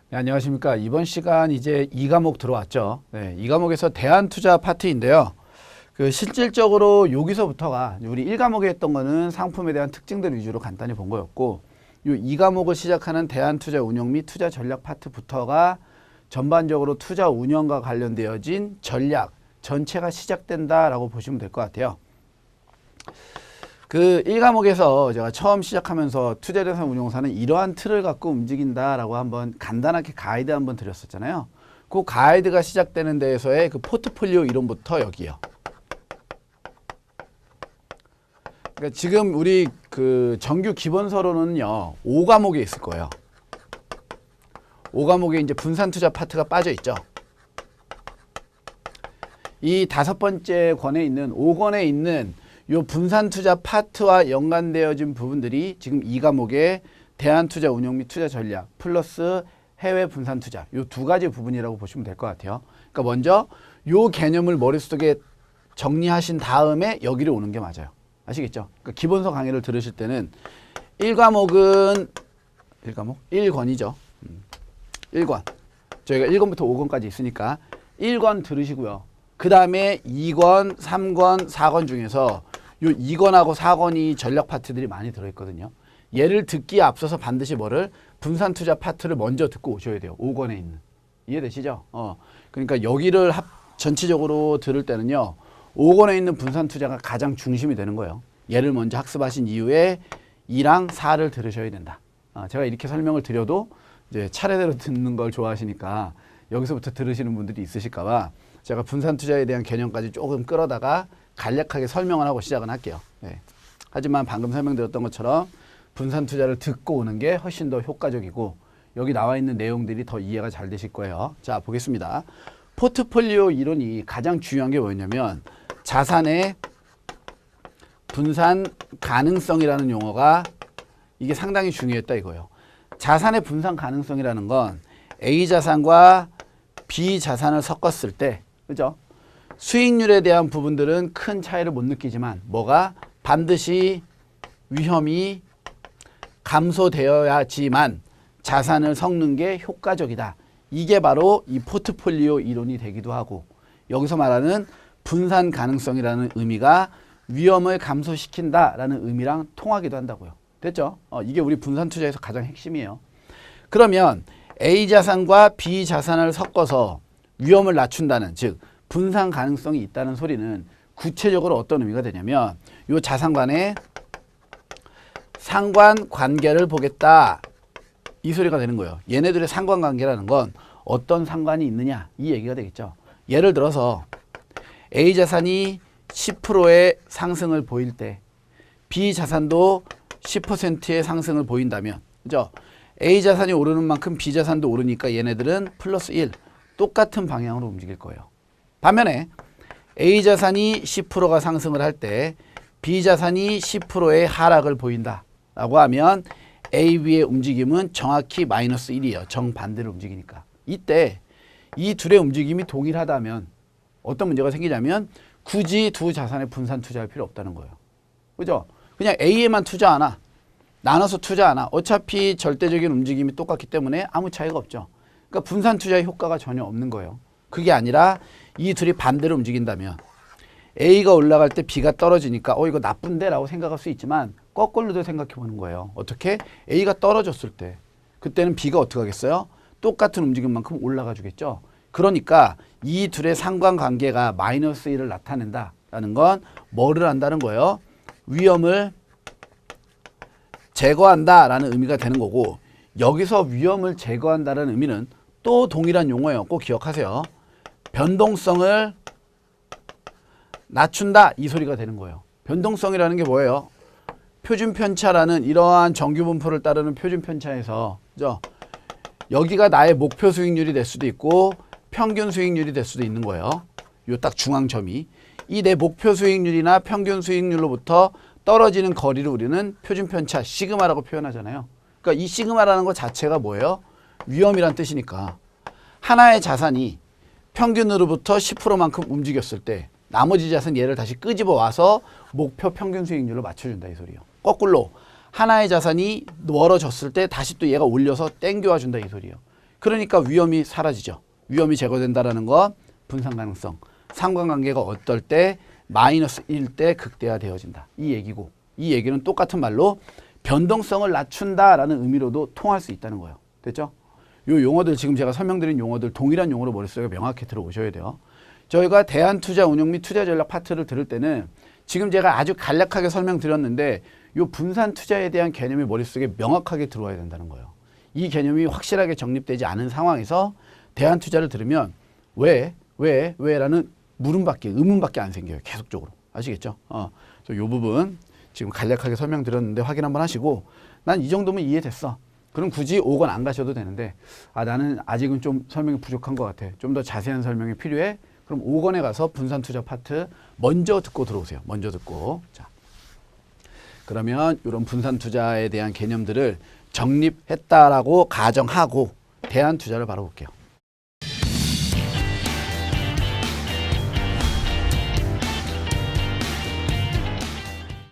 네, 안녕하십니까. 이번 시간 이제 2과목 들어왔죠. 네, 2과목에서 대안투자 파트인데요. 실질적으로 여기서부터가 우리 1과목에 했던 거는 상품에 대한 특징들 위주로 간단히 본 거였고, 이 2과목을 시작하는 대안투자 운영 및 투자 전략 파트부터가 전반적으로 투자 운영과 관련되어진 전략 전체가 시작된다라고 보시면 될 것 같아요. 1과목에서 제가 처음 시작하면서 투자자산 운용사는 이러한 틀을 갖고 움직인다라고 한번 간단하게 가이드 한번 드렸었잖아요. 그 가이드가 시작되는 데에서의 그 포트폴리오 이론부터 여기요. 그러니까 지금 우리 정규 기본서로는요, 5과목에 있을 거예요. 5과목에 이제 분산 투자 파트가 빠져 있죠. 이 5번째 권에 있는 5권에 있는 요 분산 투자 파트와 연관되어진 부분들이 지금 2과목의 대안 투자 운용 및 투자 전략 플러스 해외 분산 투자 요 두 가지 부분이라고 보시면 될 것 같아요. 그러니까 먼저 요 개념을 머릿속에 정리하신 다음에 여기로 오는 게 맞아요. 아시겠죠? 그러니까 기본서 강의를 들으실 때는 1과목은 1권이죠. 1권. 저희가 1권부터 5권까지 있으니까 1권 들으시고요. 그 다음에 2권, 3권, 4권 중에서 요 2권하고 4권이 전략 파트들이 많이 들어있거든요. 얘를 듣기에 앞서서 반드시 뭐를 분산 투자 파트를 먼저 듣고 오셔야 돼요. 5권에 있는. 이해되시죠? 그러니까 여기를 전체적으로 들을 때는요. 5권에 있는 분산 투자가 가장 중심이 되는 거예요. 얘를 먼저 학습하신 이후에 2랑 4를 들으셔야 된다. 제가 이렇게 설명을 드려도 이제 차례대로 듣는 걸 좋아하시니까 여기서부터 들으시는 분들이 있으실까 봐 제가 분산 투자에 대한 개념까지 조금 끌어다가 간략하게 설명을 하고 시작은 할게요. 네. 하지만 방금 설명드렸던 것처럼 분산 투자를 듣고 오는 게 훨씬 더 효과적이고 여기 나와 있는 내용들이 더 이해가 잘 되실 거예요. 자, 보겠습니다. 포트폴리오 이론이 가장 중요한 게 뭐냐면 자산의 분산 가능성이라는 용어가 이게 상당히 중요했다 이거예요. 자산의 분산 가능성이라는 건 A 자산과 B 자산을 섞었을 때, 그죠? 수익률에 대한 부분들은 큰 차이를 못 느끼지만 뭐가 반드시 위험이 감소되어야지만 자산을 섞는 게 효과적이다. 이게 바로 이 포트폴리오 이론이 되기도 하고 여기서 말하는 분산 가능성이라는 의미가 위험을 감소시킨다라는 의미랑 통하기도 한다고요. 됐죠? 이게 우리 분산 투자에서 가장 핵심이에요. 그러면 A 자산과 B 자산을 섞어서 위험을 낮춘다는 즉 분산 가능성이 있다는 소리는 구체적으로 어떤 의미가 되냐면 이 자산 간의 상관관계를 보겠다 이 소리가 되는 거예요. 얘네들의 상관관계라는 건 어떤 상관이 있느냐 이 얘기가 되겠죠. 예를 들어서 A 자산이 10%의 상승을 보일 때 B 자산도 10%의 상승을 보인다면 그죠? A 자산이 오르는 만큼 B 자산도 오르니까 얘네들은 플러스 1 똑같은 방향으로 움직일 거예요. 반면에 A 자산이 10%가 상승을 할 때 B 자산이 10%의 하락을 보인다라고 하면 A, B의 움직임은 정확히 마이너스 1이에요. 정반대로 움직이니까. 이때 이 둘의 움직임이 동일하다면 어떤 문제가 생기냐면 굳이 두 자산에 분산 투자할 필요 없다는 거예요. 그죠? 그냥 A에만 투자하나 나눠서 투자하나 어차피 절대적인 움직임이 똑같기 때문에 아무 차이가 없죠. 그러니까 분산 투자의 효과가 전혀 없는 거예요. 그게 아니라 이 둘이 반대로 움직인다면 A가 올라갈 때 B가 떨어지니까 이거 나쁜데 라고 생각할 수 있지만 거꾸로도 생각해 보는 거예요. 어떻게? A가 떨어졌을 때 그때는 B가 어떻게 하겠어요? 똑같은 움직임만큼 올라가 주겠죠. 그러니까 이 둘의 상관관계가 마이너스 1을 나타낸다라는 건 뭐를 한다는 거예요? 위험을 제거한다라는 의미가 되는 거고 여기서 위험을 제거한다는 의미는 또 동일한 용어예요. 꼭 기억하세요. 변동성을 낮춘다 이 소리가 되는 거예요. 변동성이라는 게 뭐예요? 표준편차라는 이러한 정규분포를 따르는 표준편차에서 그죠? 여기가 나의 목표 수익률이 될 수도 있고 평균 수익률이 될 수도 있는 거예요. 요 딱 중앙점이 이 내 목표 수익률이나 평균 수익률로부터 떨어지는 거리를 우리는 표준편차 시그마라고 표현하잖아요. 그러니까 이 시그마라는 것 자체가 뭐예요? 위험이란 뜻이니까 하나의 자산이 평균으로부터 10%만큼 움직였을 때 나머지 자산 얘를 다시 끄집어 와서 목표 평균 수익률로 맞춰준다 이 소리예요. 거꾸로 하나의 자산이 멀어졌을 때 다시 또 얘가 올려서 땡겨와 준다 이 소리예요. 그러니까 위험이 사라지죠. 위험이 제거된다라는 거 분산 가능성. 상관관계가 어떨 때 마이너스 1 때 극대화되어진다. 이 얘기고 이 얘기는 똑같은 말로 변동성을 낮춘다라는 의미로도 통할 수 있다는 거예요. 됐죠? 요 용어들 지금 제가 설명드린 용어들 동일한 용어로 머릿속에 명확히 들어오셔야 돼요. 저희가 대한투자운용 및 투자전략 파트를 들을 때는 지금 제가 아주 간략하게 설명드렸는데 요 분산 투자에 대한 개념이 머릿속에 명확하게 들어와야 된다는 거예요. 이 개념이 확실하게 정립되지 않은 상황에서 대한투자를 들으면 왜라는 물음밖에 의문밖에 안 생겨요. 계속적으로. 아시겠죠? 요 부분 지금 간략하게 설명드렸는데 확인 한번 하시고 난 이 정도면 이해됐어. 그럼 굳이 5권 안 가셔도 되는데 나는 아직은 좀 설명이 부족한 것 같아. 좀 더 자세한 설명이 필요해. 그럼 5권에 가서 분산 투자 파트 먼저 듣고 들어오세요. 먼저 듣고. 자, 그러면 이런 분산 투자에 대한 개념들을 정립했다라고 가정하고 대한 투자를 바로 볼게요.